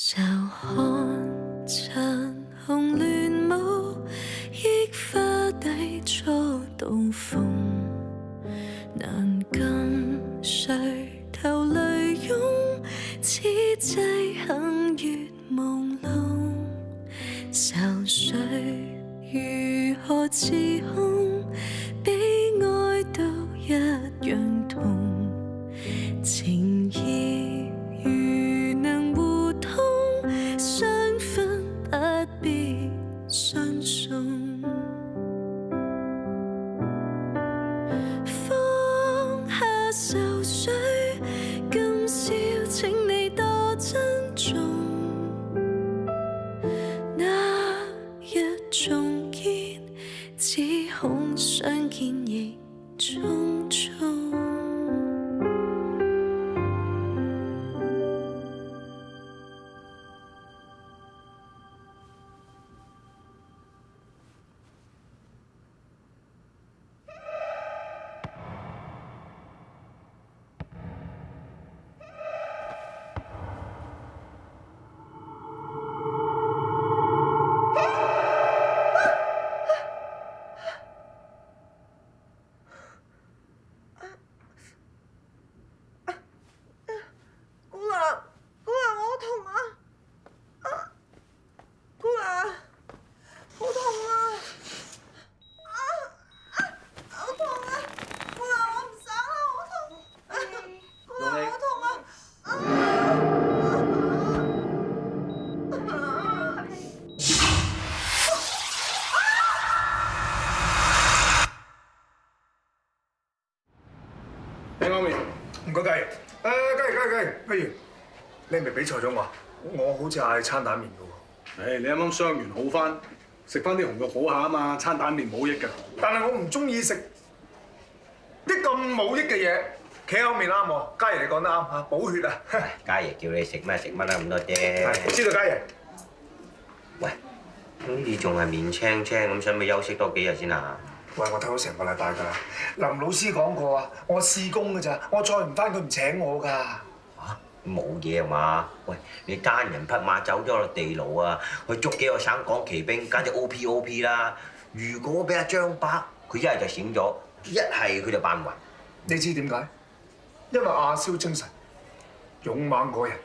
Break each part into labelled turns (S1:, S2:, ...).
S1: 就看殘紅亂舞，憶花底初到逢，難禁垂頭淚湧，此際幸月朦朧，愁緒如何自控，悲哀都一樣痛，情意如能互通，相分不必相送。放下愁緒，今宵請你多珍重，那日重見，只恐相見亦匆匆。
S2: 你講面，
S3: 唔該，嘉儀。嘉儀，你係咪俾錯咗我？我好似嗌餐蛋麵嘅喎。
S2: 你啱啱傷完好翻，食翻啲紅肉補下啊嘛，餐蛋麵冇益㗎。
S3: 但係我唔中意食啲咁冇益嘅嘢，企口面啱我。嘉儀你講得啱嚇，補血啊！
S4: 家爺叫你食咩食乜啦咁多啫。
S3: 知道嘉儀。
S4: 喂，咁你仲係面青青咁，使唔使休息多幾日先啊？
S3: 喂，我唞咗成個禮拜㗎啦。林老師講過啊，我試工㗎咋，我再唔翻佢唔請我㗎。
S4: 嚇，冇嘢啊嘛？喂，你單人匹馬走咗落地牢啊，去捉幾個省港旗兵，簡直 OP 啦！如果俾阿張伯，佢一係就閃咗，一係佢就扮暈。
S3: 你知點解？因為阿蕭精神勇猛過人。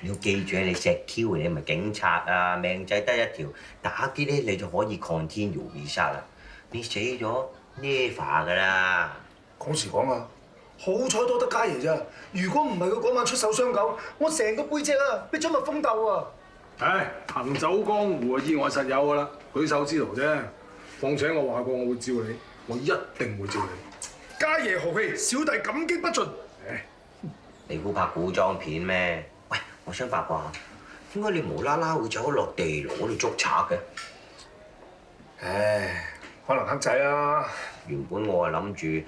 S4: 你要記住你石 Q 你唔係警察啊，命仔得一條，打機咧你就可以 continue reset 啦。你死咗 never 㗎啦！
S3: 講時講啊，好彩多得嘉爺咋。如果唔係佢嗰晚出手傷狗，我成個背脊啊，逼咗蜜蜂竇啊！
S2: 唉，行走江湖啊，意外實有㗎啦，舉手之勞啫。況且我話過我會照你，我一定會照你。
S3: 嘉爺豪氣，小弟感激不盡。
S4: 你估拍古裝片咩？喂，我想八卦，點解你無啦啦會走落地牢嗰度捉賊嘅？
S3: 唉，可能黑仔啊。
S4: 原本我係諗住介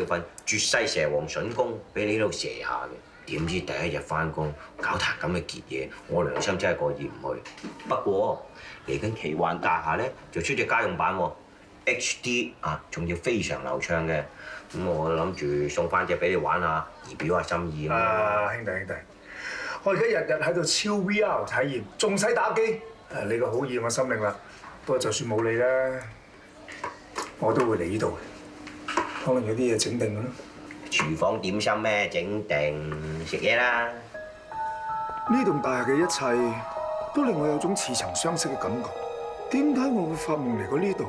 S4: 紹份絕世蛇王筍功俾你呢度蛇下嘅，點知第一日翻工搞壇咁嘅傑嘢，我良心真係過意唔去。不過嚟緊奇幻大廈咧就出隻家用版喎 ，HD 啊，仲要非常流暢嘅。咁我諗住送翻隻俾你玩下，以表下心意
S3: 啊，兄弟，我而家日日喺度超 VR 體驗，仲使打機？你個好意我心領啦。不過就算冇你咧，我都會嚟呢度嘅。可能有啲嘢整定啦。
S4: 廚房點心咩？整定食嘢啦。
S3: 呢棟大廈嘅一切都令我有種似曾相識嘅感覺。點解我會發夢嚟過呢度？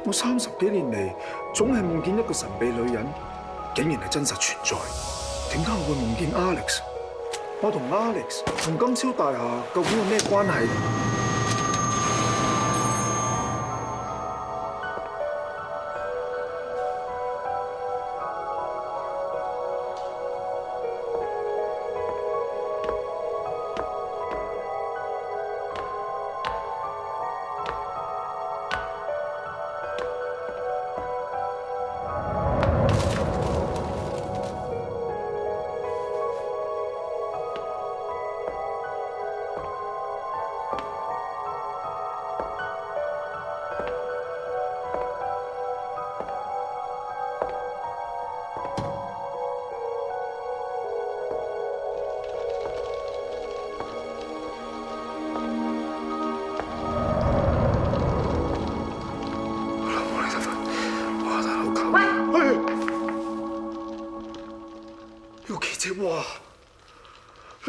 S3: 我30幾年嚟總係夢見一個神秘女人，竟然係真實存在。點解我會夢見 Alex？ 我同 Alex 同金宵大廈究竟有咩關係？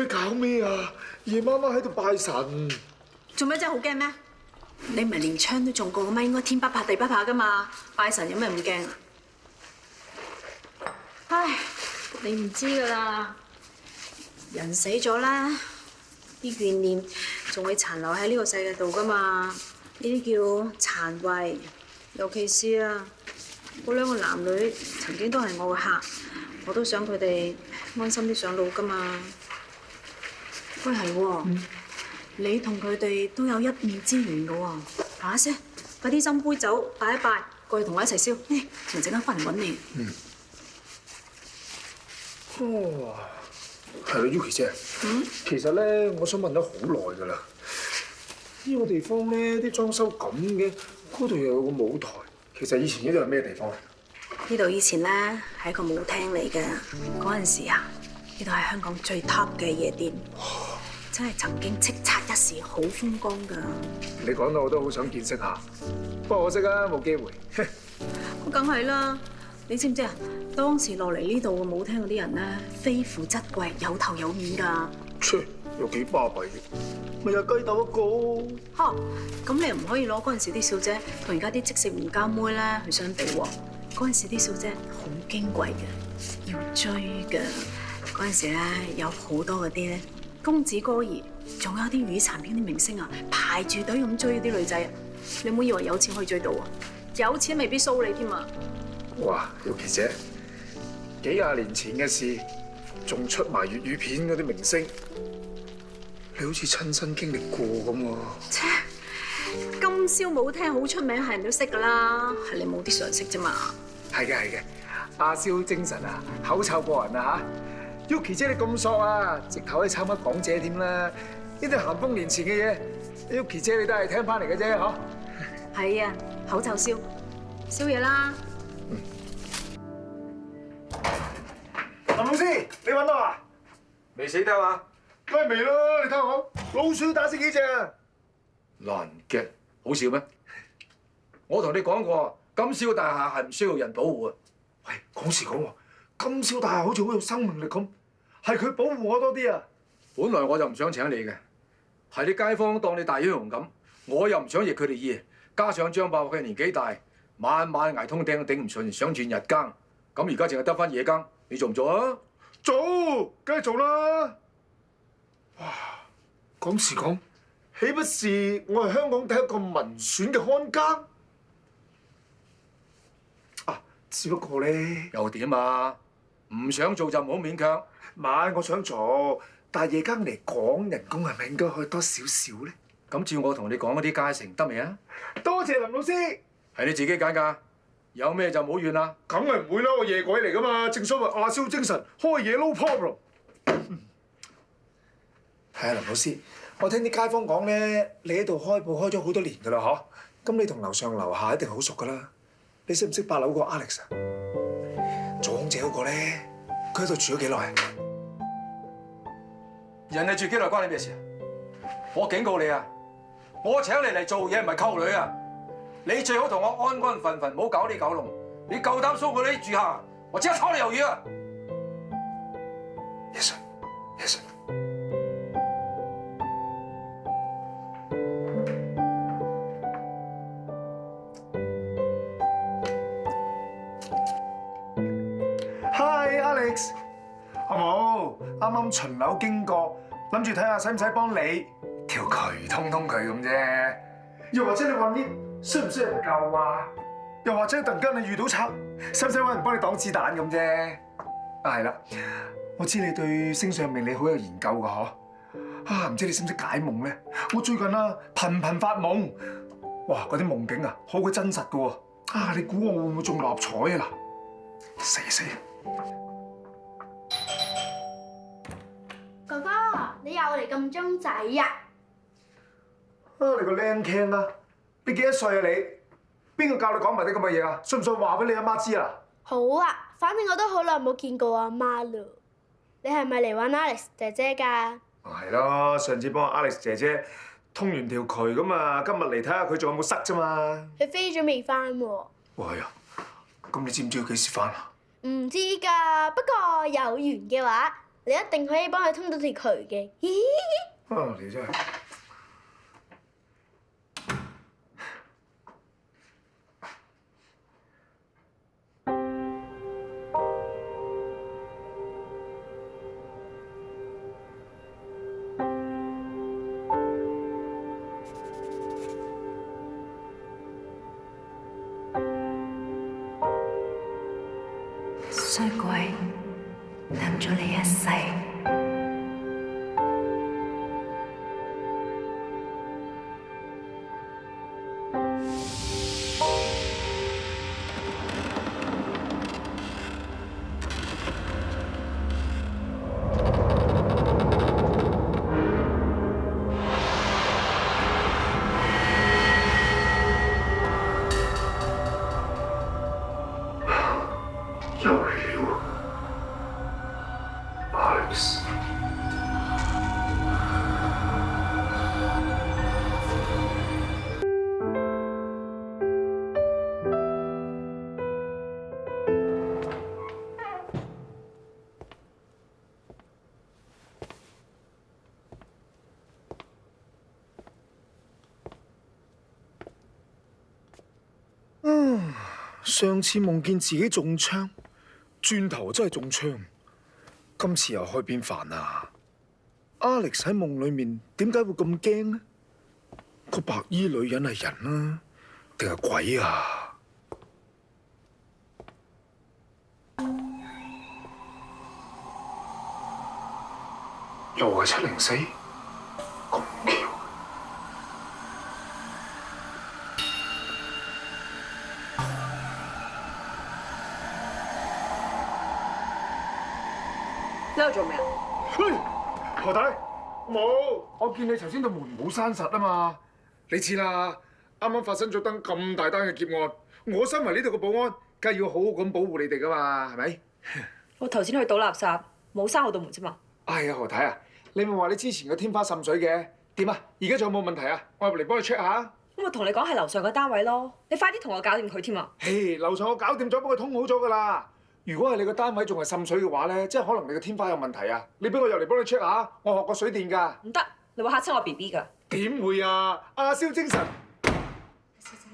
S3: 搞咩啊？夜媽媽喺度拜神。
S1: 做咩真係好驚咩？你唔係連槍都中過嘅咩？應該天不怕地不怕噶嘛！拜神有咩唔驚？唉，你唔知噶啦，人死咗啦，啲怨念仲會殘留喺呢個世界度噶嘛？呢啲叫殘胃。尤其是啊，嗰兩個男女曾經都係我嘅客，我都想佢哋安心啲上路噶嘛。喂，係喎，你同佢哋都有一面之緣嘅喎。嗱聲，快啲斟杯酒拜一拜，過去同我一齊燒。呢，陣間翻嚟揾你。
S3: 哦，係啦，Yuki 姐。其實咧，我想問咗好耐㗎啦。呢個地方咧，啲裝修咁嘅，嗰度又有個舞台。其實以前呢度係咩地方嚟？
S1: 呢度以前咧係一個舞廳嚟嘅，嗰陣時啊，呢度係香港最 top 嘅夜店，真係曾經叱咤一時，好風光㗎。
S3: 你講到我都好想見識下，不過可惜啊，冇機會。
S1: 咁梗係啦，你知唔知啊？當時落嚟呢度嘅舞廳嗰啲人咧，非富則貴，有頭有面㗎。
S3: 切，有幾巴閉嘅，咪有雞竇一個。
S1: 嚇，咁你又唔可以攞嗰陣時啲小姐同而家啲即食胡家妹咧去相比喎。嗰陣時啲小姐好矜貴嘅，要追嘅。嗰陣時咧有好多嗰啲咧公子哥兒，仲有啲粵語殘片啲明星啊，排住隊咁追啲女仔。你唔好以為有錢可以追到啊，有錢未必騷你添啊！
S3: 哇，Yuki姐，幾廿年前嘅事，仲出埋粵語片嗰啲明星，你好似親身經歷過咁喎。
S1: 切，金宵舞廳好出名，係人都識㗎啦，係你冇啲常識啫嘛。
S3: 係嘅，阿蕭精神啊，口臭過人啊嚇。Yuki 姐你咁索啊，直頭可以參加港姐添啦。呢啲咸豐年前嘅嘢，Yuki 姐你都係聽翻嚟嘅啫嗬。
S1: 係啊，口臭燒嘢啦。
S3: 林老師，你揾我啊？
S2: 未死得啊？
S3: 梗係未啦，你睇下我老鼠打死幾隻啊？
S5: 難嘅，好笑咩？我同你講過，金宵大廈係唔需要人保護啊！
S3: 喂，講時講喎，金宵大廈好似好有生命力咁，係佢保護我多啲啊！
S5: 本來我就唔想請你嘅，係啲街坊當你大英雄咁，我又唔想逆佢哋意，加上張伯伯嘅年紀大，晚晚捱通頂頂唔順，想轉日更，咁而家淨係得翻夜更，你做唔做啊？
S3: 做，梗係做啦！哇，講時講，豈不是我係香港第一個民選嘅看更？啊，只不過咧，
S5: 又點啊？唔想做就唔好勉強。
S3: 唔係我想做，但係夜更嚟講，人工係咪應該可以多少少咧？
S5: 咁照我同你講嗰啲加成得未啊？
S3: 多謝林老師。
S5: 係你自己揀㗎，有咩就唔好怨啦。
S3: 梗係唔會啦，我夜鬼嚟噶嘛，正所謂阿蕭精神，開嘢 no problem。係啊，林老師，我聽啲街坊講咧，你喺度開鋪開咗好多年噶啦，嗬？咁你同樓上樓下一定好熟噶啦。你識唔識8樓個 Alex 啊？做空姐嗰個咧，佢喺度住咗幾耐？
S5: 人哋住幾耐關你咩事啊？我警告你啊！我請你嚟做嘢唔係溝女啊！你最好同我安安分分，唔好搞呢搞龍。你夠膽騷佢啲住客，我即刻炒你魷魚啊
S3: ！Yes sir, yes sir。Hi Alex，好冇？啱啱巡樓經過，諗住睇下使唔使幫你條渠通通佢咁啫。又或者你揾啲需唔需要人救啊？又或者突然間你遇到賊，使唔使揾人幫你擋子彈咁啫？啊係啦，我知你對星上命理好有研究噶嗬。啊，唔知你識唔識解夢咧？我最近啊頻頻發夢，哇嗰啲夢境啊好鬼真實噶喎。啊，你估我會唔會中六合彩啊嗱？死！
S6: 哥哥，你又嚟咁鐘仔啊？
S3: 啊，你個靚傾啊！你幾多歲啊你？邊個教你講埋啲咁嘅嘢啊？信唔信話俾你阿媽知啊？
S6: 好啊，反正我都好耐冇見過我阿媽啦。你係咪嚟揾 Alex 姐姐㗎？
S3: 係咯，上次幫 Alex 姐姐通完條渠咁啊，今日嚟睇下佢仲有冇塞啫嘛。
S6: 佢飛咗未返喎？
S3: 哇係啊！咁你知唔知佢幾時返啊？
S6: 唔知㗎，不過有緣嘅話，你一定可以幫佢通到條渠嘅。
S3: 啊，你真係
S1: 衰鬼，諗咗你一世。
S3: 又嚟了，Alex。上次夢見自己中槍，轉頭真係中槍。今次又開邊飯啊 ？Alex 喺夢裏面點解會咁驚呢？個白衣女人係人啊，定係鬼啊？又係704，咁巧。
S7: 你喺度做咩啊？
S3: 喂，何太，冇，我見你頭先道門冇閂實啊嘛。你知啦，啱啱發生咗單咁大單嘅劫案，我身為呢度嘅保安，梗係要好好咁保護你哋噶嘛，係咪？
S7: 我頭先去倒垃圾，冇閂我道門啫嘛。
S3: 哎呀，何太啊，你咪話你之前個天花滲水嘅，點啊？而家仲有冇問題啊？我入嚟幫你 check 下。
S7: 咁我同你講係樓上個單位咯，你快啲同我搞掂佢添啊！
S3: 嘿，樓上我搞掂咗，幫佢通好咗噶啦。如果係你個單位仲係滲水嘅話咧，即係可能你個天花有問題啊！你俾我入嚟幫你 check 下，我學過水電㗎。
S7: 唔得，你會嚇親我 BB 㗎。
S3: 點會啊？阿蕭精神。
S1: 細仔，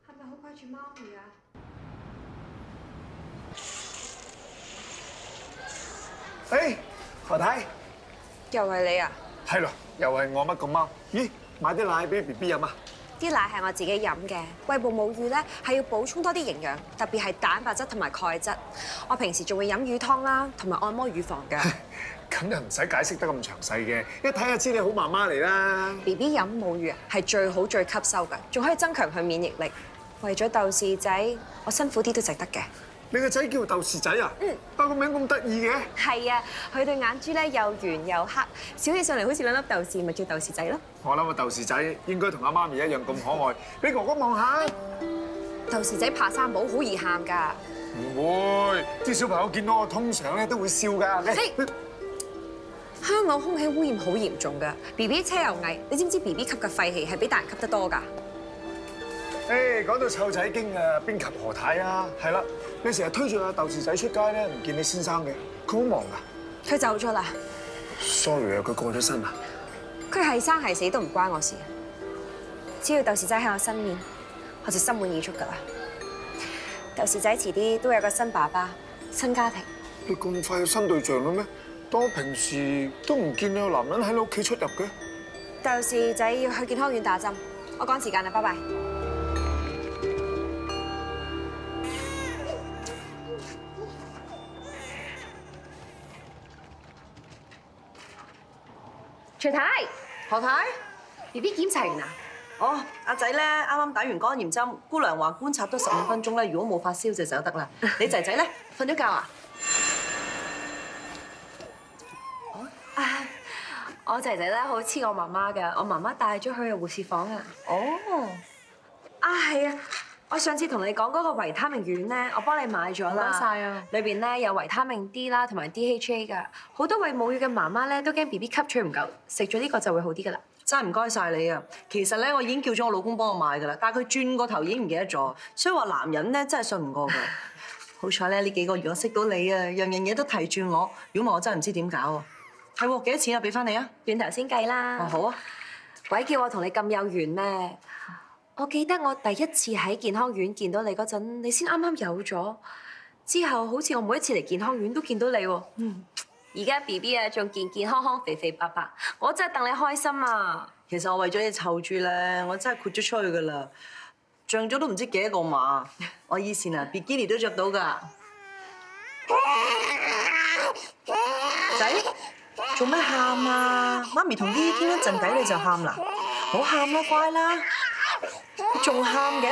S1: 係咪好掛住媽咪啊？
S3: 誒，何太，
S8: 又係你啊！
S3: 係咯，又係我乜咁啱？咦，買啲奶俾 BB 飲啊！
S8: 啲奶係我自己飲嘅，餵哺母乳咧係要補充多啲營養，特別係蛋白質同埋鈣質。我平時仲會飲乳湯啦，同埋按摩乳房㗎。
S3: 咁又唔使解釋得咁詳細嘅，一睇就知你好媽媽嚟啦。
S8: BB 飲母乳係最好最吸收㗎，仲可以增強佢免疫力。為咗豆豉仔，我辛苦啲都值得嘅。
S3: 你個仔叫豆豉仔啊？啊，個名咁得意嘅。
S8: 係啊，佢對眼珠咧又圓又黑，笑起上嚟好似兩粒豆豉，咪叫豆豉仔咯。
S3: 我諗個豆豉仔應該同阿媽咪一樣咁可愛，俾哥哥望下。
S8: 豆豉仔爬山寶好易喊㗎。
S3: 唔會，啲小朋友見到我通常咧都會笑㗎。
S8: 香港空氣污染好嚴重㗎 ，BB 車又矮，你知唔知 BB 吸嘅廢氣係比大人吸得多㗎？
S3: 誒，講到湊仔經啊，邊及何太啊？係啦，你成日推住阿豆豉仔出街咧，唔見你先生嘅，佢好忙㗎。
S8: 佢走咗啦。
S3: Sorry 啊，佢過咗身啊。
S8: 佢係生係死都唔關我事，只要豆豉仔喺我身邊，我就心滿意足㗎啦。豆豉仔遲啲都會有個新爸爸、新家庭。
S3: 你咁快有新對象啦咩？當我平時都唔見你有男人喺你屋企出入嘅。
S8: 豆豉仔要去健康院打針，我趕時間啦，拜拜。
S9: 徐太，
S7: 何太，
S9: BB 檢查完啦。
S7: 哦，阿仔咧啱啱打完肝炎針，姑娘話觀察多15分鐘咧，如果冇發燒就走得啦。你仔仔咧瞓咗覺啊？
S9: 我仔仔咧好似我媽媽㗎，我媽媽帶咗佢去護士房啊。
S7: 哦，
S8: 係啊，我上次同你講嗰個維他命丸咧，我幫你買咗啦。
S9: 唔該晒啊！
S8: 裏邊咧有維他命 D 啦，同埋 DHA 㗎。好多餵母乳嘅媽媽咧都驚 BB 吸取唔夠，食咗呢個就會好啲㗎啦。
S7: 真係唔該晒你啊！其實咧我已經叫咗我老公幫我買㗎啦，但係佢轉個頭已經唔記得咗，所以話男人咧真係信唔過㗎。好彩咧，呢幾個月我識到你啊，樣樣嘢都提住我。如果唔係，我真係唔知點搞喎。係喎，幾多錢啊？俾翻你啊！
S9: 轉頭先計啦。
S7: 哦，好啊。
S9: 鬼叫我同你咁有緣咩？我記得我第一次喺健康院見到你嗰陣，你先啱啱有咗。之後好似我每一次嚟健康院都見到你喎。而家 BB 啊，仲健健康康、肥肥白白，我真係戥你開心啊！
S7: 其實我為咗你湊住咧，我真係豁咗出去噶啦，漲咗都唔知幾多個碼。我以前啊，比基尼都着到㗎。仔，做咩喊啊？媽咪同姨姨傾一陣偈你就喊啦？唔好喊啦，乖啦。仲喊嘅？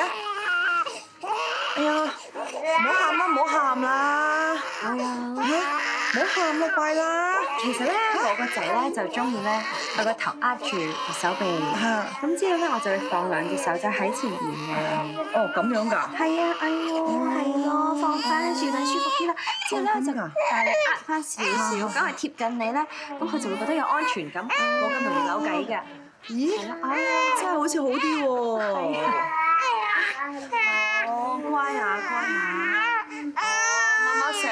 S7: 哎呀，唔好喊啦，唔好喊啦。
S9: 係啊。
S7: 唔好喊啦，乖啦。
S9: 其實咧，我個仔咧就中意咧，我個頭握住手臂，咁之後咧我就會放兩隻手仔喺前面嘅。
S7: 哦，咁樣㗎？
S9: 係啊，哎呦，係咯，放翻住等舒服啲啦。之後咧就大力握翻少少，咁係貼近你咧，咁佢就會覺得有安全感，冇咁容易扭計㗎。
S7: 咦？哎呀，真係好似好啲喎。係啊。哦，乖下，乖下。媽媽錫。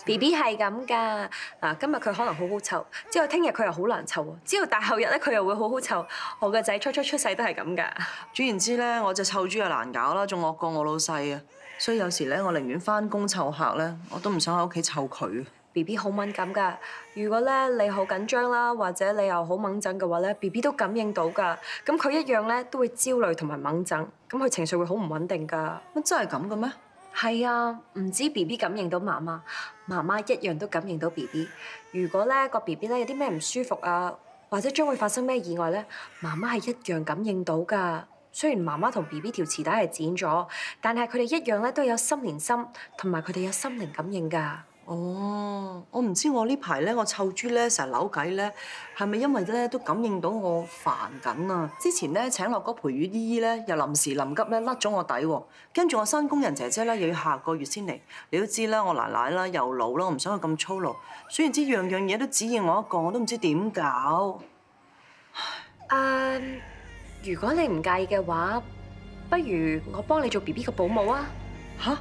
S9: BB 係咁㗎，嗱今日佢可能好好湊，之後聽日佢又好難湊喎，之後大後日咧佢又會好好湊。我個仔初出世都係咁㗎。
S7: 總言之咧，我隻臭豬又難搞啦，仲惡過我老細啊！所以有時咧，我寧願翻工湊客咧，我都唔想喺屋企湊佢。
S9: BB 好敏感㗎，如果咧你好緊張啦，或者你又好掹陣嘅話咧，BB 都感應到㗎。咁佢一樣咧都會焦慮同埋掹陣，咁佢情緒會好唔穩定㗎。
S7: 乜真係咁嘅咩？
S9: 係啊，唔止 BB 感應到媽媽，媽媽一樣都感應到 BB。如果咧個 BB 咧有啲咩唔舒服啊，或者將會發生咩意外咧，媽媽係一樣感應到㗎。雖然媽媽同 BB 條臍帶係剪咗，但係佢哋一樣咧都有心連心，同埋佢哋有心靈感應㗎。
S7: 哦，我唔知我呢排咧，我湊豬咧成日扭計咧，係咪因為咧都感應到我煩緊啊？之前咧請落嗰陪月姨姨咧，又臨時臨急咧甩咗我底喎，跟住我新工人姐姐咧又要下個月先嚟。你都知啦，我奶奶啦又老啦，我唔想佢咁操勞，所以唔知樣樣嘢都指應我一個，我都唔知點搞。
S9: 如果你唔介意嘅話，不如我幫你做 BB 嘅保姆啊？
S7: 吓？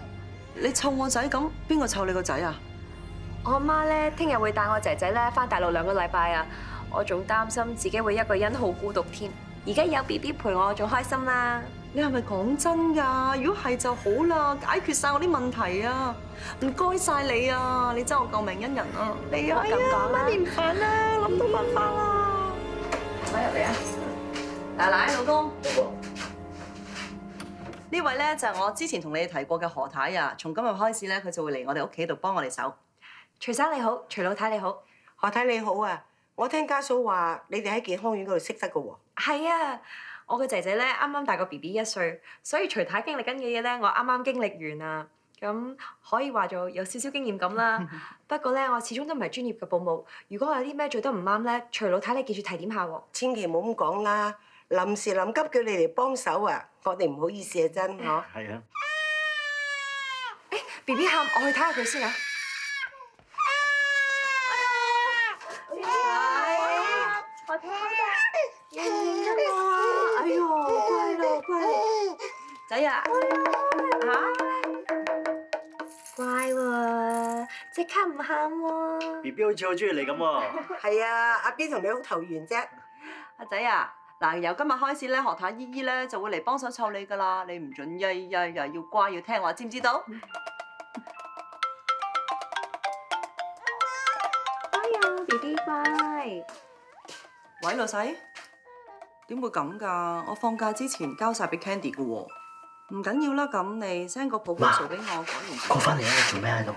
S7: 你湊我仔咁，邊個湊你個仔啊？
S9: 我阿媽咧，聽日會帶我仔仔咧返大陸2個禮拜啊！我仲擔心自己會一個人好孤獨添。而家有 BB 陪我，仲開心啦！
S7: 你係咪講真㗎？如果係就好啦，解決晒我啲問題啊！唔該晒你啊！你真係我救命恩人啊！你啊，
S9: 咁講啦，
S7: 媽咪唔煩啦，諗到辦法啦！快入嚟啊！奶奶，老公。呢位咧就係我之前同你提過嘅何太啊，從今日開始咧，佢就會嚟我哋屋企度幫我哋手。
S9: 徐生你好，徐老太你好，
S10: 何太你好啊！我聽家嫂話你哋喺健康院嗰度識得嘅喎。
S9: 係啊，我個仔仔咧啱啱大個 BB 1歲，所以徐太經歷緊嘅嘢咧，我啱啱經歷完啊，咁可以話做有少少經驗咁啦。不過咧，我始終都唔係專業嘅保姆，如果我有啲咩做得唔啱咧，徐老太你記住提點下喎。
S10: 千祈唔好咁講啦，臨時臨急叫你嚟幫手啊，我哋唔好意思啊，真嗬。
S11: 係啊。
S9: BB 喊，我去睇下佢先啊。我睇下，認得我啊！哎呦，乖咯乖咯，仔啊，乖喎，即刻唔喊喎。
S11: B B 好似好中意你咁喎。
S10: 係啊，阿 B 同你好投緣啫。
S7: 阿仔啊，嗱，由今日開始咧，何太姨姨咧就會嚟幫手湊你噶啦，你唔準曳曳，又要乖要聽話，知唔知道？
S9: 乖啊 ，BB 乖。
S7: 喂，老細，點會咁㗎？我放假之前交晒俾 Candy 嘅喎。唔緊要啦，咁你 send 個 proposal 俾我，改完。
S11: 過翻嚟啊！你做咩喺度？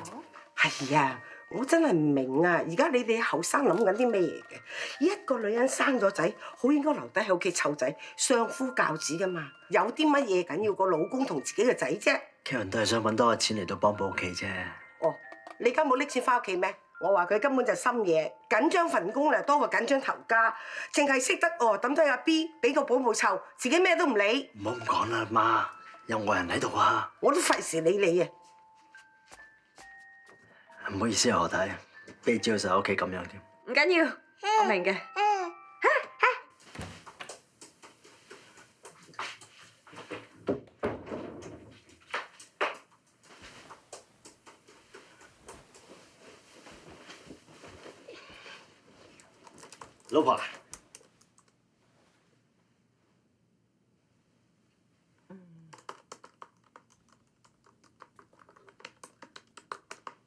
S10: 係啊，我真係唔明啊！而家你哋後生諗緊啲咩嘢嘅？一個女人生咗仔，好應該留低喺屋企湊仔，相夫教子㗎嘛。有啲乜嘢緊要過老公同自己嘅仔啫
S11: ？Karen 都係想揾多個錢嚟到幫補屋企啫。
S10: 哦，你而家冇拎錢翻屋企咩？我話佢根本就深嘢，緊張份工咧多過緊張頭家，淨係識得抌低阿 B 俾個保姆湊，自己咩都唔理。
S11: 唔好咁講啦，媽，有外人喺度啊。
S10: 我都費事理你啊！
S11: 唔好意思啊，何太，俾你知道晒屋企咁樣添。
S9: 唔緊要，我明嘅。
S11: 老婆。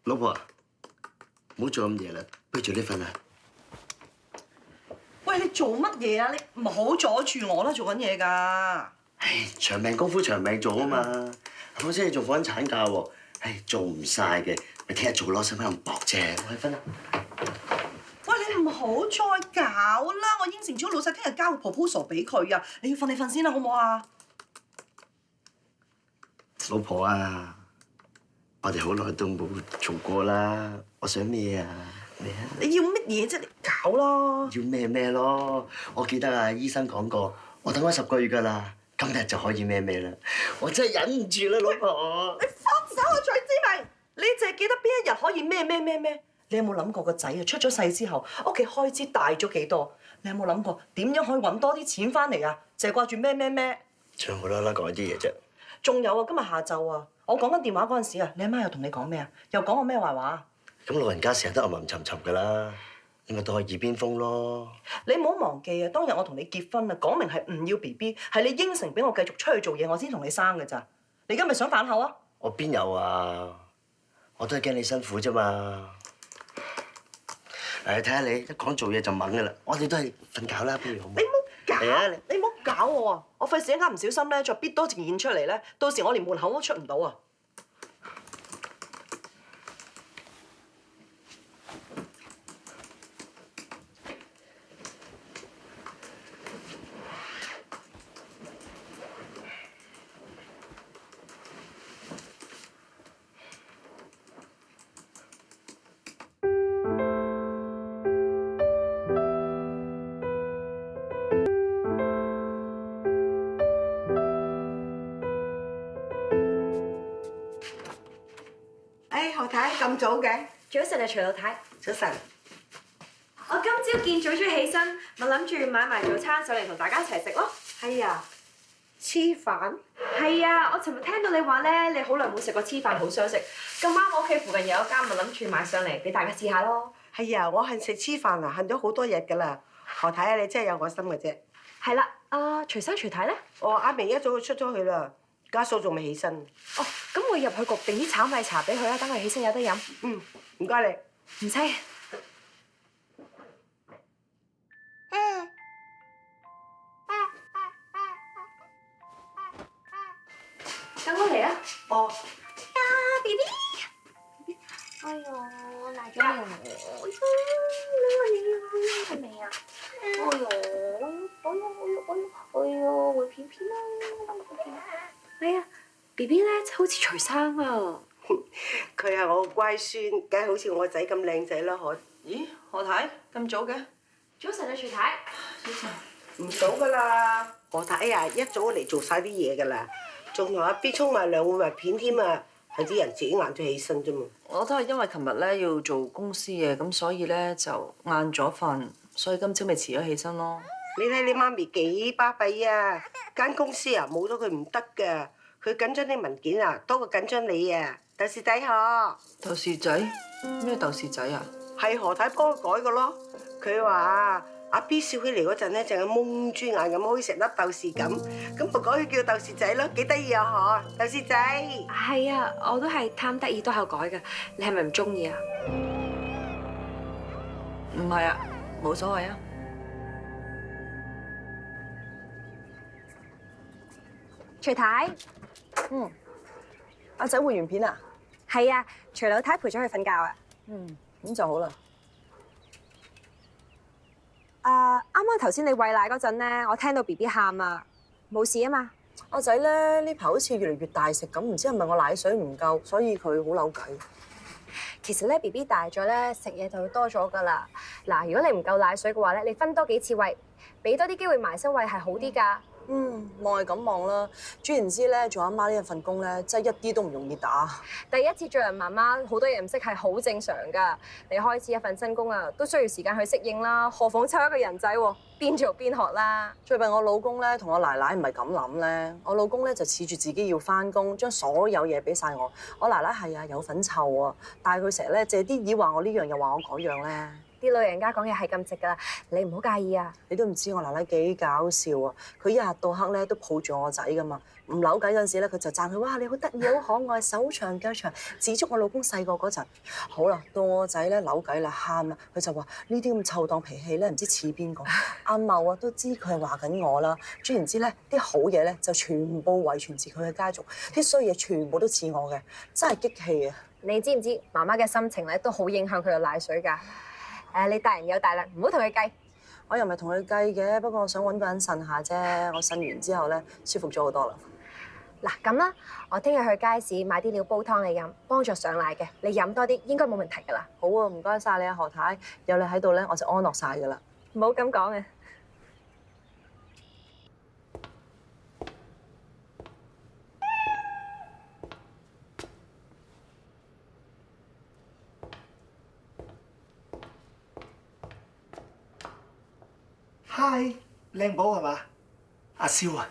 S11: 老婆，唔好做咁夜啦，不如早啲瞓啦。
S7: 喂，你做乜嘢啊？你唔好阻住我啦，做緊嘢㗎。
S11: 唉，長命功夫長命做啊嘛。我知你仲放緊產假喎，唉，做唔晒嘅，咪聽日做咯，使乜咁搏啫？我去瞓啦。
S7: 喂，你唔好再搞啦！我應承咗老細聽日交個 proposal 俾佢啊！你要瞓你瞓先啦，好唔好啊？
S11: 老婆啊，我哋好耐都冇做過啦，我想咩啊？咩啊？
S7: 你要乜嘢啫？你搞咯！
S11: 要咩咯？我記得啊，醫生講過，我等咗10個月㗎啦，今日就可以咩啦！我真係忍唔住啦，老婆。
S7: 你放手啊，徐志明！你淨係記得邊一日可以咩？你有冇諗過個仔啊出咗世之後，屋企開支大咗幾多？你有冇諗過點樣可以揾多啲錢翻嚟啊？淨係掛住咩？
S11: 仲無啦啦講啲嘢啫。
S7: 仲有啊，今日下晝啊，我講緊電話嗰陣時啊，你阿媽又同你講咩啊？又講我咩壞話？
S11: 咁老人家成日都吟吟沉沉㗎啦，你咪當佢耳邊風咯。
S7: 你唔好忘記啊，當日我同你結婚啊，講明係唔要 BB， 係你應承俾我繼續出去做嘢，我先同你生㗎咋。你而家咪想反口啊？
S11: 我邊有啊？我都係驚你辛苦啫嘛。睇下你一講做嘢就猛㗎啦，我哋都係瞓覺啦，不如好唔好？
S7: 你唔好搞，
S11: 係啊你
S7: 唔好搞我啊！我費事一間唔小心咧，再逼多件出嚟咧，到時我連門口都出唔到啊！
S10: 何太咁早嘅？
S9: 早晨啊，徐老太。
S10: 早晨。
S9: 我今朝見早咗起身，咪諗住買埋早餐上嚟同大家一齊食咯。
S10: 係啊，黐飯？
S9: 係啊，我尋日聽到你話咧，你好耐冇食過黐飯，好想食。咁啱我屋企附近有一間，咪諗住買上嚟俾大家試下咯。
S10: 係啊，我恨食黐飯啊，恨咗好多日㗎啦。何太啊，你真係有我心嘅啫。
S9: 係啦，徐生徐太咧？
S10: 阿明一早就出咗去啦，家嫂仲未起身。
S9: 哦，咁我入去焗定啲炒米茶俾佢啦，等佢起身有得飲。
S10: 嗯，唔該你。
S9: 唔使。等我嚟啊！
S10: 哦。
S9: 啊 ，B B。哎呦，賴咗你喎！你係咪啊？哎呦，會片片啦！哎呀 ，B B 咧好似徐生啊！
S10: 佢係我乖孫，梗係好似我仔咁靚仔啦，可？
S7: 咦，何太咁早嘅？
S9: 早晨啊，徐太。
S7: 早晨。
S10: 唔早㗎啦，何太啊，一早嚟做晒啲嘢㗎啦，仲同阿 B 沖埋兩碗麥片添啊，係啲人自己晏咗起身啫嘛。
S7: 我都係因為琴日咧要做公司嘅，咁所以咧就晏咗瞓，所以今朝咪遲咗起身咯。
S10: 你睇你媽咪幾巴閉啊！間公司啊冇咗佢唔得㗎，佢緊張啲文件啊多過緊張你啊！豆豉仔嗬。
S7: 豆豉仔？咩豆豉仔啊？
S10: 係何太幫佢改嘅咯。佢話阿 B 笑起嚟嗰陣咧，淨係蒙豬眼咁，好似食粒豆豉咁，咁我改佢叫豆豉仔咯，幾得意啊嗬！豆豉仔。
S9: 係啊，我都係貪得意都有改㗎。你係咪唔中意啊？
S7: 唔係啊，冇所謂啊。
S8: 徐太，
S7: 阿仔換完片啊？
S8: 係啊，徐老太陪咗佢瞓覺啊。
S7: 咁就好啦。
S8: 啱啱頭先你餵奶嗰陣咧，我聽到 B B 喊啊，冇事啊嘛。
S7: 阿仔咧呢排好似越嚟越大食咁，唔知係咪我奶水唔夠，所以佢好扭計。
S8: 其實咧 B B 大咗咧，食嘢就會多咗㗎啦。嗱，如果你唔夠奶水嘅話咧，你分多幾次餵，俾多啲機會埋身餵係好啲㗎。
S7: 望係咁望啦。總言之咧，做阿媽呢一份工咧，真係一啲都唔容易打。
S8: 第一次做人媽媽，好多嘢唔識係好正常㗎。你開始一份新工啊，都需要時間去適應啦。何況抽一個人仔喎，邊做邊學啦。
S7: 最弊我老公咧同我奶奶唔係咁諗咧。我老公咧就恃住自己要返工，將所有嘢俾晒我。我奶奶係啊有份湊啊，但係佢成日咧借啲意話我呢樣又話我嗰樣咧。
S8: 啲老人家講嘢係咁直㗎啦，你唔好介意啊。
S7: 你都唔知我奶奶幾搞笑啊！佢一日到黑咧都抱住我仔噶嘛，唔扭計嗰陣時咧，佢就讚佢哇你好得意好可愛，手長腳長，自足我老公細個嗰陣。好啦，到我仔咧扭計啦，喊啦，佢就話呢啲咁臭當脾氣咧，唔知似邊個？阿茂啊都知佢係話緊我啦。總言之咧，啲好嘢咧就全部遺傳自佢嘅家族，啲衰嘢全部都似我嘅，真係激氣啊！
S8: 你知唔知媽媽嘅心情咧都好影響佢嘅奶水㗎？你大人有大量，唔好同佢計。
S7: 我又唔係同佢計嘅，不過我想揾個人呻下啫。我呻完之後咧，舒服咗好多啦。
S8: 嗱咁啦，我聽日去街市買啲料煲湯你飲，幫助上奶嘅。你飲多啲應該冇問題㗎啦。
S7: 好啊，唔該晒你啊，何太。有你喺度咧，我就安樂晒㗎啦。
S8: 唔好咁講啊！
S3: 嗨，靚寶係嘛？阿蕭啊！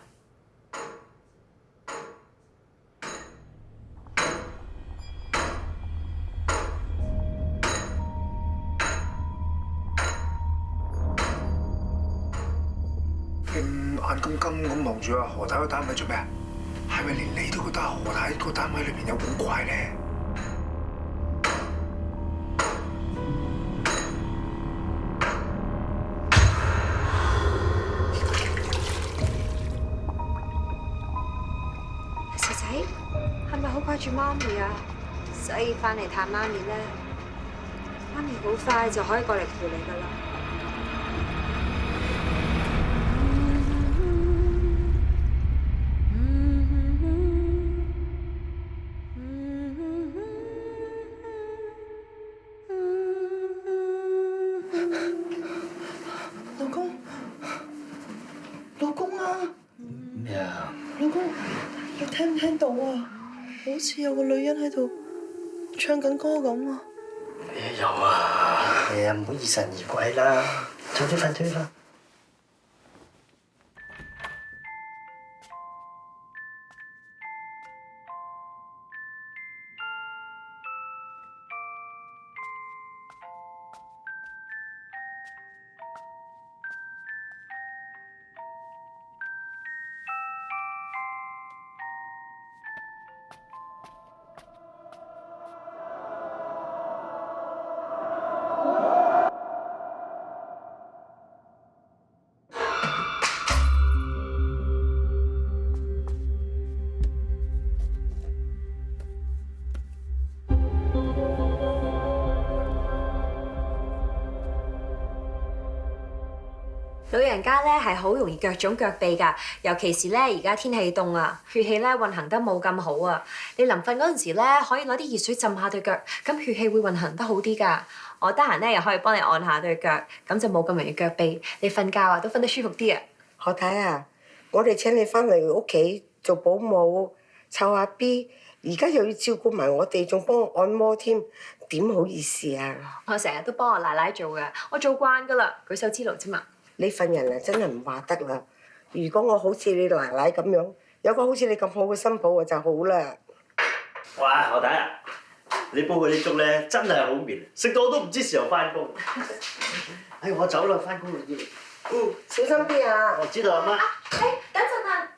S3: 眼金金咁望住阿何太個單位做咩啊？係咪連你都覺得何太個單位裏邊有古怪咧？
S8: 細仔，係咪好掛住媽咪啊？所以翻嚟探媽咪咧，媽咪好快就可以過嚟陪你噶啦。
S7: 老公啊！
S11: 咩啊？
S7: 老公，你聽唔聽到啊？好似有個女人喺度唱緊歌咁啊！
S11: 咩有啊？唔好疑神疑鬼啦，早啲瞓，早啲瞓。
S9: 老人家咧係好容易腳腫腳痹㗎，尤其是咧而家天氣凍啊，血氣咧運行得冇咁好啊。你臨瞓嗰陣時咧，可以攞啲熱水浸下對腳，咁血氣會運行得好啲㗎。我得閒咧又可以幫你按下對腳，咁就冇咁容易腳痹。你瞓覺啊都瞓得舒服啲啊。
S10: 何太啊，我哋請你翻嚟屋企做保姆，湊下 B， 而家又要照顧埋我哋，仲幫我按摩添，點好意思啊？
S9: 我成日都幫我奶奶做㗎，我做慣㗎啦，舉手之勞啫嘛。
S10: 你份人啊，真係唔話得啦！如果我好似你奶奶咁樣，有個好似你咁好嘅新抱就好啦。
S11: 哇，何太啊，你煲嗰啲粥咧真係好綿，食到我都唔知時候翻工。哎，我走啦，翻工啦要。
S10: 小心啲啊！
S11: 我知道阿媽。
S9: 等陣啊。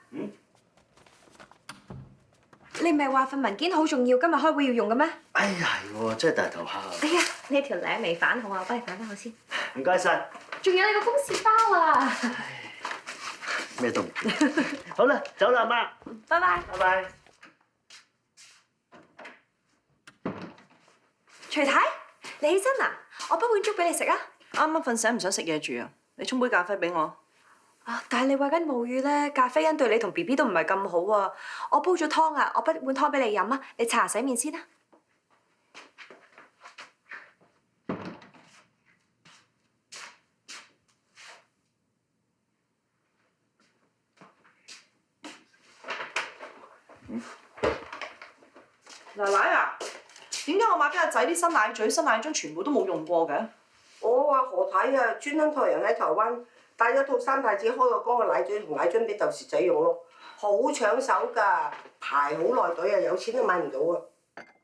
S9: 你唔係話份文件好重要，今日開會要用嘅咩？
S11: 哎呀，係喎，真係大頭蝦。
S9: 哎呀，呢條領未反好啊，我幫你反翻好先。
S11: 唔該晒。
S9: 仲有你個公事包啊！
S11: 咩都唔見。好啦，走啦，阿媽。
S9: 拜拜。
S11: 拜拜。
S9: 徐太，你起身啦，我煲碗粥俾你食啊！
S7: 啱啱瞓醒，唔想食嘢住啊！你沖杯咖啡俾我。
S9: 啊，但係你餵緊母乳咧，咖啡因對你同 BB 都唔係咁好啊！我煲咗湯啊，我煲碗湯俾你飲啊！你搽洗面先啦。
S7: 奶奶啊，點解我買俾阿仔啲新奶嘴、新奶樽全部都冇用過嘅？
S10: 我話何太啊，專登託人喺台灣帶咗套三太子開個缸嘅奶嘴同奶樽俾豆豉仔用咯，好搶手㗎，排好耐隊啊，有錢都買唔到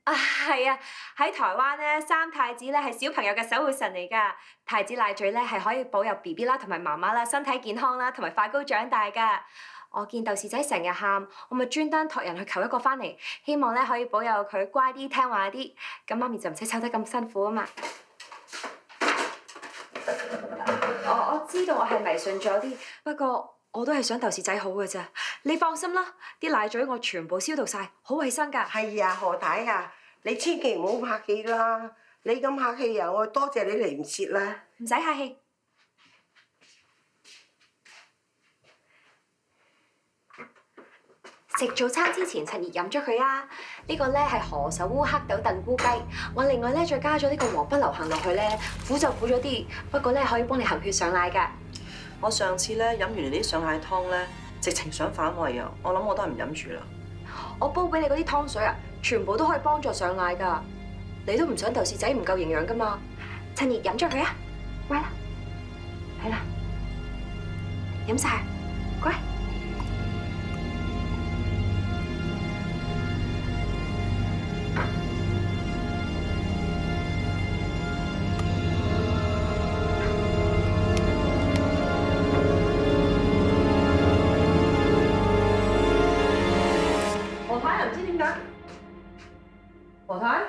S10: 啊！
S9: 啊，係啊！喺台灣咧，三太子咧係小朋友嘅守護神嚟㗎。太子奶嘴咧係可以保佑 BB 啦同埋媽媽啦身體健康啦，同埋快高長大㗎。我見豆豉仔成日喊，我咪專登託人去求一個翻嚟，希望咧可以保佑佢乖啲聽話啲，咁媽咪就唔使湊得咁辛苦啊嘛。我知道我係迷信咗啲，不過我都係想豆豉仔好嘅咋。你放心啦，啲奶嘴我全部消毒晒，好衞生㗎。
S10: 係啊，何太啊，你千祈唔好客氣啦！你咁客氣啊，我多謝你嚟唔切啦。
S9: 唔使客氣。食早餐之前趁熱飲咗佢啊！呢個咧係何首烏黑豆燉菇雞，我另外咧再加咗呢個黃不流行落去咧，苦就苦咗啲，不過咧可以幫你含血上奶㗎。
S7: 我上次咧飲完你啲上奶湯咧，直情想反胃啊！我諗我都係唔飲住啦。
S9: 我煲俾你嗰啲湯水啊，全部都可以幫助上奶㗎。你都唔想豆豉仔唔夠營養㗎嘛？趁熱飲咗佢啊！乖啦，係啦，飲晒，乖。
S7: 何太？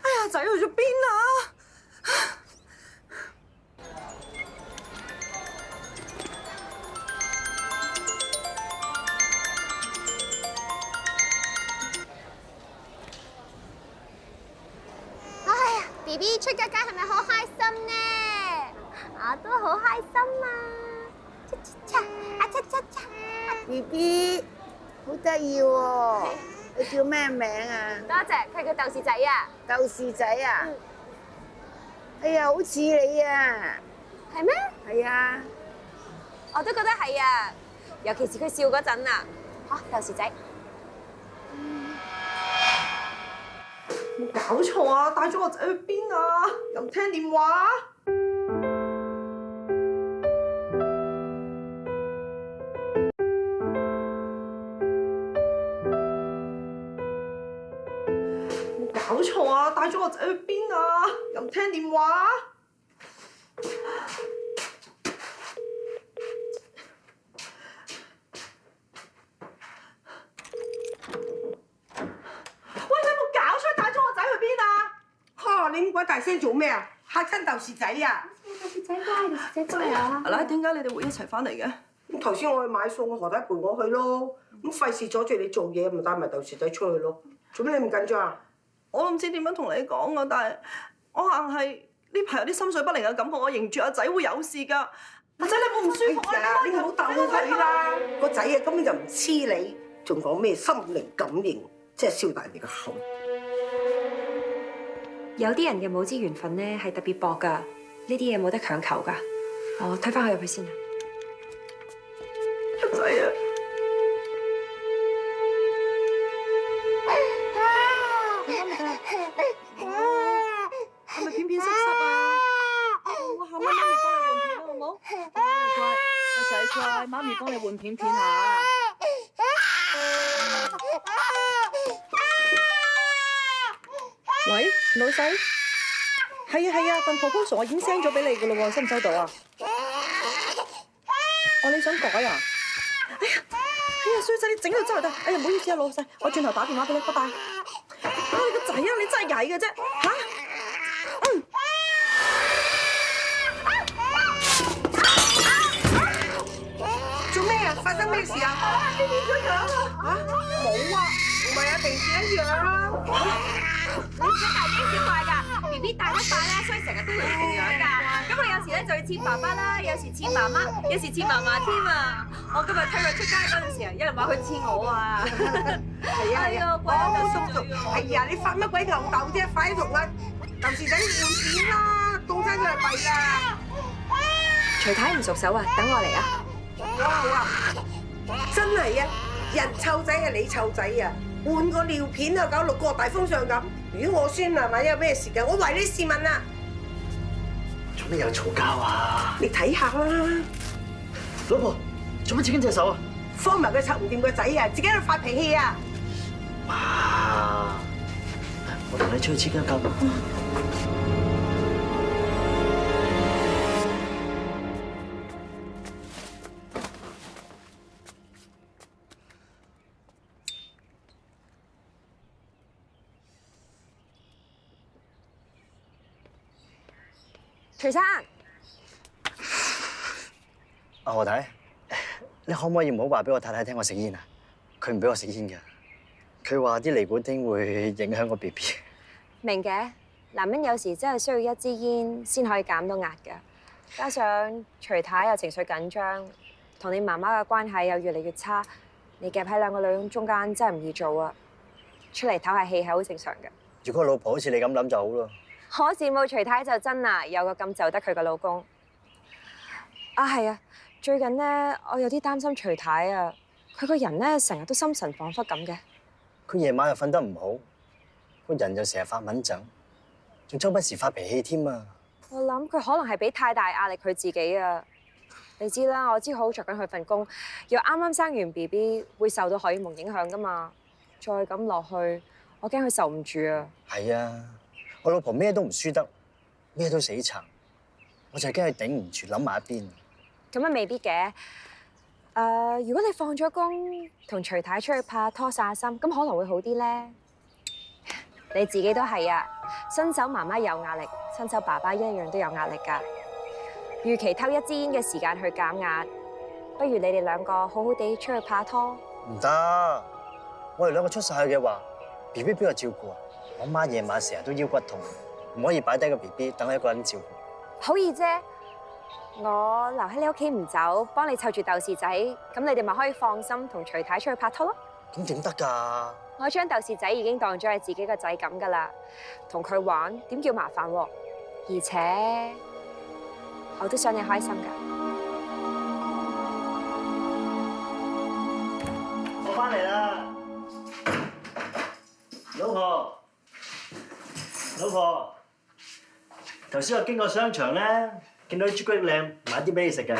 S7: 哎呀，仔去咗邊啊？BB
S6: 出咗街係咪好開心呢？我都好開心啊！BB 好得意喎，你叫咩名啊？
S8: 多謝，佢叫豆豉仔啊。
S6: 豆豉仔啊？哎呀，好似你啊！
S8: 係咩？
S6: 係啊，
S8: 我都覺得係啊，尤其是佢笑嗰陣啊。好，豆豉仔。
S7: 冇搞錯啊！帶咗個仔去邊啊？又唔聽電話。冇搞錯啊！帶咗個仔去邊啊？又唔聽電話。
S10: 你咁鬼大聲做咩啊？嚇親豆豉仔啊！
S6: 豆豉仔乖，豆豉仔乖啊！
S7: 奶，點解你哋會一齊翻嚟嘅？
S10: 咁頭先我去買餸，我何太陪我去咯。咁費事阻住你做嘢，咪帶埋豆豉仔出去咯。做咩你唔緊張啊？
S7: 我都唔知點樣同你講啊，但係我硬係呢排有啲心水不寧嘅感覺，我認住阿仔會有事㗎。阿仔你會唔舒服啊？
S10: 你唔好鬥佢啦！個仔啊根本就唔黐你，仲講咩心靈感應，即係燒大你個口。
S9: 有啲人嘅母子緣分咧係特別薄㗎，呢啲嘢冇得強求㗎。我推返佢入去先啊！
S7: 阿仔啊！係咪片片濕濕啊？我喊啦，媽咪幫你換片啦，好冇？乖，阿仔乖，媽咪幫你換片片下。喂，老細，係啊，份 proposal 我已經 send 咗俾你噶啦喎，收唔收到啊？哦，你想改啊？哎呀，衰仔，你整到真係得。哎呀，唔好意思啊，老細，我轉頭打電話俾你，拜拜。你個仔啊，你真係曳嘅啫，嚇！
S10: 做咩啊？發生咩事啊？你變咗樣啊？嚇？冇啊，唔係啊，平時一樣啊。
S8: 你唔使大驚小怪㗎 ，BB 大得快咧，所以成日都會唔同樣㗎。咁我有時咧就會似爸爸啦，有時似媽媽，有時似嫲嫲添啊！我今日睇佢出街嗰陣時啊，有人話佢似我啊。
S10: 係啊，
S8: 怪得咁
S10: 叔叔，哎呀，你發乜鬼牛竇啫？快啲同阿豆豉仔換片啦，凍親佢就弊啦。
S9: 徐太唔熟手啊，等我嚟啊！
S10: 好啊，真係啊，人湊仔係你湊仔啊，換個尿片啊，搞到個大風上咁。如果我孫啊，萬一有咩事嘅，我為你試問啊！
S11: 做咩又嘈交啊？
S10: 你睇下啦，
S11: 老婆，做乜自己隻手啊？
S10: 方埋佢湊唔掂個仔啊，自己喺度發脾氣啊！
S11: 哇！我同你出去黐筋筋。
S9: 徐生，
S11: 阿何太，你可唔可以唔好話俾我太太聽我食煙啊？佢唔俾我食煙嘅，佢話啲尼古丁會影響個 BB。
S9: 明嘅，男人有時真係需要一支煙先可以減到壓㗎。加上徐太又情緒緊張，同你媽媽嘅關係又越嚟越差，你夾喺兩個女人中間真係唔易做啊！出嚟唞下氣係好正常嘅。
S11: 如果個老婆好似你咁諗就好咯。
S9: 我羨慕徐太就真啦，有個咁就得佢嘅老公。啊，係啊，最近咧我有啲擔心徐太啊，佢個人咧成日都心神恍惚咁嘅。
S11: 佢夜晚又瞓得唔好，個人又成日發敏疹，仲周不時發脾氣添啊！
S9: 我諗佢可能係俾太大壓力佢自己啊。你知啦，我知好着緊佢份工，又啱啱生完 BB 會受到荷爾蒙影響噶嘛。再咁落去，我驚佢受唔住啊。
S11: 係啊。我老婆咩都唔輸得，咩都死撐，我就係驚佢頂唔住，諗埋一邊。
S9: 咁啊未必嘅。如果你放咗工，同徐太出去拍拖散下心，咁可能會好啲咧。你自己都係啊，新手媽媽有壓力，新手爸爸一樣都有壓力㗎。與其偷一支煙嘅時間去減壓，不如你哋兩個好好地出去拍拖。
S11: 唔得，我哋兩個出晒去嘅話 ，BB 邊個照顧啊？我媽夜晚成日都腰骨痛，唔可以擺低個 BB 等我一個人照顧。
S9: 好易啫，我留喺你屋企唔走，幫你湊住豆豉仔，咁你哋咪可以放心同徐太出去拍拖咯。
S11: 咁點得㗎？
S9: 我將豆豉仔已經當咗係自己個仔咁㗎啦，同佢玩點叫麻煩喎？而且我都想你開心㗎。
S11: 我翻嚟啦，老婆。老婆，頭先我經過商場咧，見到啲朱古力靚，買啲俾你食嘅。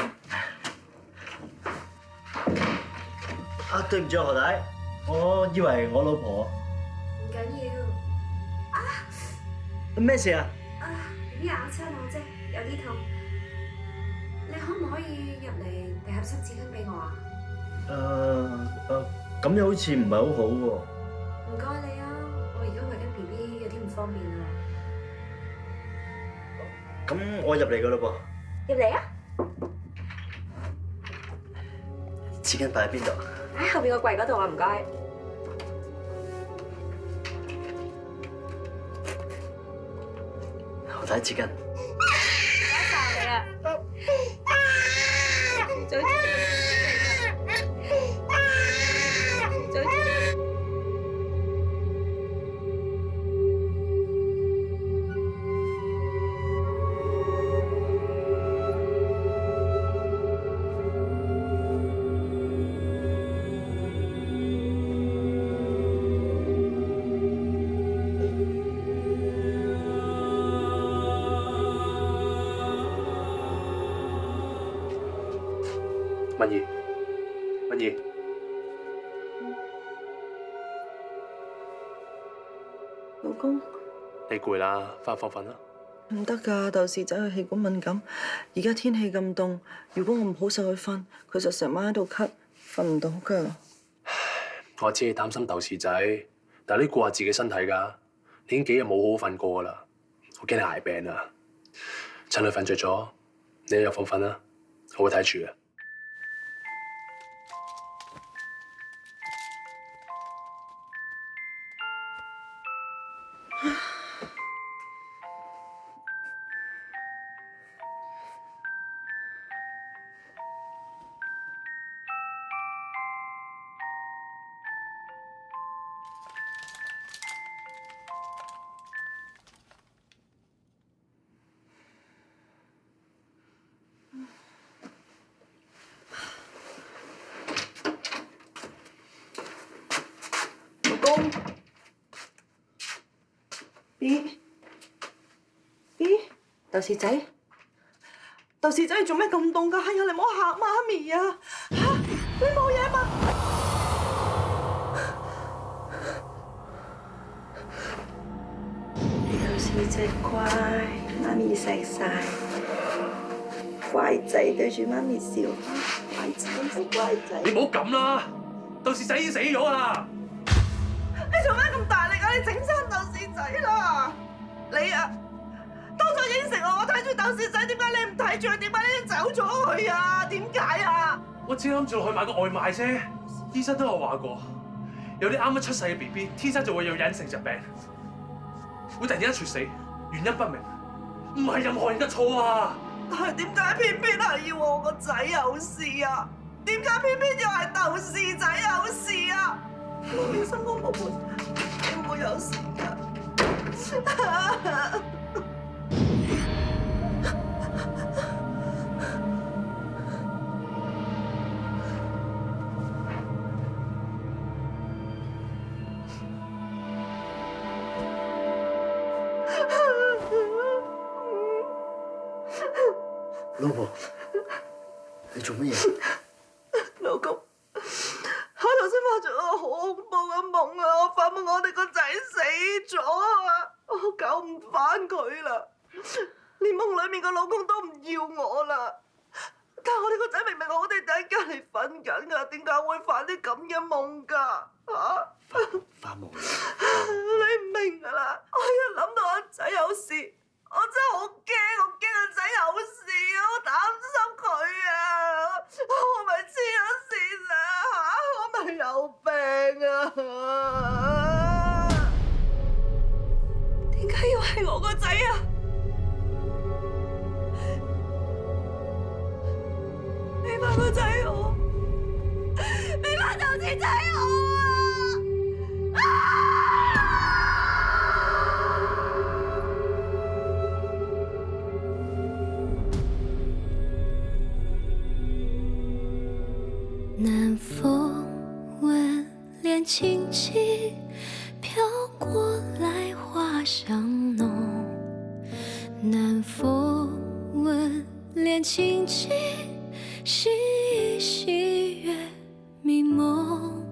S11: 啊，對唔住啊，何太，我以為我老婆。
S8: 唔緊要。
S11: 咩事啊
S8: ？BB 咬親我啫，有啲痛。你可唔可以入嚟遞盒濕紙巾俾我啊？
S11: 咁又好似唔係好好喎。
S8: 唔該你啊，我而家為緊 BB 有啲唔方便啊。
S11: 咁我入嚟噶啦噃。
S8: 入嚟啊！
S11: 紙巾擺喺邊度？
S8: 喺後邊個櫃嗰度啊，唔該。
S11: 何太紙巾。
S8: 唔該曬你啊！
S12: 文怡，文怡，
S7: 老公，
S12: 你攰啦，翻房瞓啦。
S7: 唔得㗎，豆豉仔佢氣管敏感，而家天氣咁凍，如果我唔好受佢瞓，佢就成晚喺度咳，瞓唔到㗎。
S12: 我知你擔心豆豉仔，但係你顧下自己身體㗎，你已經幾日冇好好瞓過㗎啦，我驚你捱病啊！趁佢瞓着咗，你入房瞓啦，我會睇住嘅。
S7: B，豆豉仔，豆豉仔，你做咩咁凍㗎？係啊，你唔好嚇媽咪啊！嚇，你冇嘢嘛？
S10: 豆豉仔乖，媽咪錫晒，乖仔對住媽咪笑，乖仔乖仔。
S12: 你唔好咁啦，豆豉仔已經死咗啦！
S7: 你做咩咁大力啊？你整親豆豉仔啦！你啊，當初應承我睇住豆豉仔，點解你唔睇住佢？點解你走咗佢啊？點解啊？
S12: 我只諗住落去買個外賣啫。醫生都有話過，有啲啱啱出世嘅 BB 天生就會有隱性疾病，會突然間猝死，原因不明，唔係任何人嘅錯啊！
S7: 但係點解偏偏係要我個仔有事啊？點解偏偏要係豆豉仔有事啊？我嘅心肝寶貝，你唔會有事㗎。
S11: 老婆，你做乜嘢？
S7: 老公，我頭先發咗個好恐怖嘅夢啊！我發夢我哋個仔死咗啊！我救唔翻佢啦，連夢裡面個老公都唔要我啦。但係我哋個仔明明我哋喺隔離瞓緊㗎，點解會發啲咁嘅夢㗎？嚇！
S11: 發夢。
S7: 你唔明㗎啦！我一諗到我仔有事，我真係好驚，我驚個仔有事啊！我擔心佢啊！我咪黐咗線啊！嚇！我咪有病啊！點解要係我個仔啊？你把個仔我，你把豆豉仔我啊！
S13: 南风吻脸轻轻飘过来，花香浓。南风吻脸轻轻细细月迷蒙。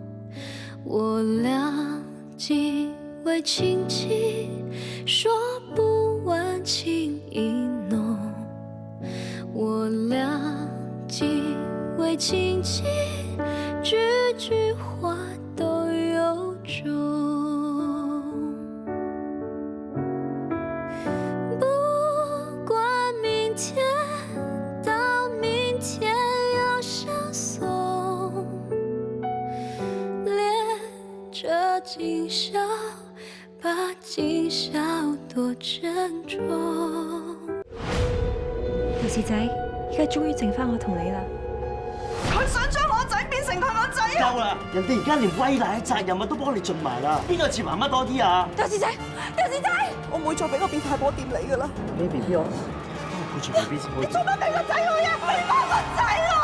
S13: 我俩既未亲近，说不完情意浓。我俩既未亲近，句句话都有种。不管明天到明天要相送，恋着今宵，把今宵多珍重。
S9: 豆豉仔，依家終於剩翻我同你啦。
S7: 佢想將我仔變成佢個仔啊！
S11: 夠啦！人哋而家連餵奶責任啊都幫你盡埋啦，邊個似媽媽多啲啊？
S7: 豆豉仔，豆豉仔，我唔會再俾個變態婆掂你噶啦！
S11: 你 BB 我，幫我抱住 BB 先。
S7: 你做乜俾個仔我呀？你幫個仔我！